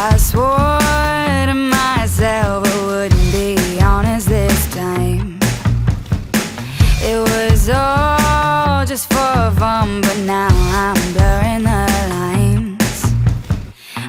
I swore to myself I wouldn't be honest this time. It was all just for fun, but now I'm blurring the lines.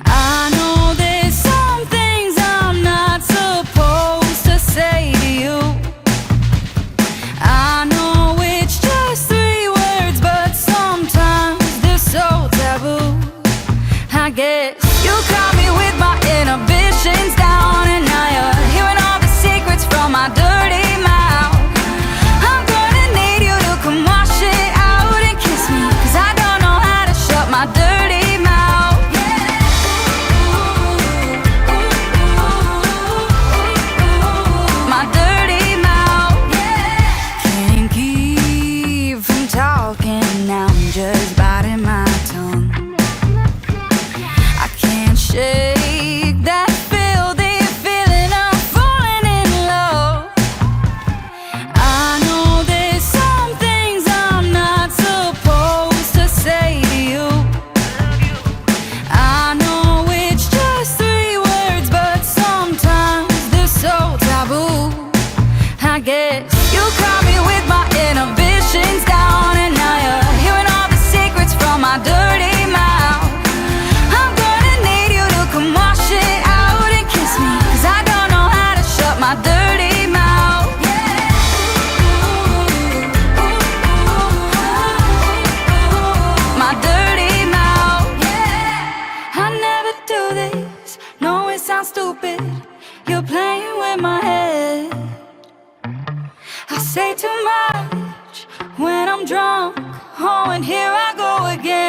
I know there's some things I'm not supposed to say to you. I know it's just 3 words, but sometimes they're so taboo. I guess you caught me with my inhibitions down, and now you're hearing all the secrets from my dirty mouth. I'm gonna need you to come wash it out and kiss me, 'cause I don't know how to shut my dirty mouth. My dirty mouth. Can't keep from talking, now I'm just biting my tongue. I can't shake that filthy feeling of falling in love. I know there's some things I'm not supposed to say to you. I know it's just 3 words, but sometimes they're so taboo. I guess you caught me with my inhibitions down, and now you're hearing all the secrets from my dirty mouth. I'm gonna need you to come wash it out and kiss me, 'cause I don't know how to shut my dirty mouth. My dirty mouth. I never do this, no it sounds stupid. You're playing with my head. I say too much when I'm drunk. Oh, and here I go again.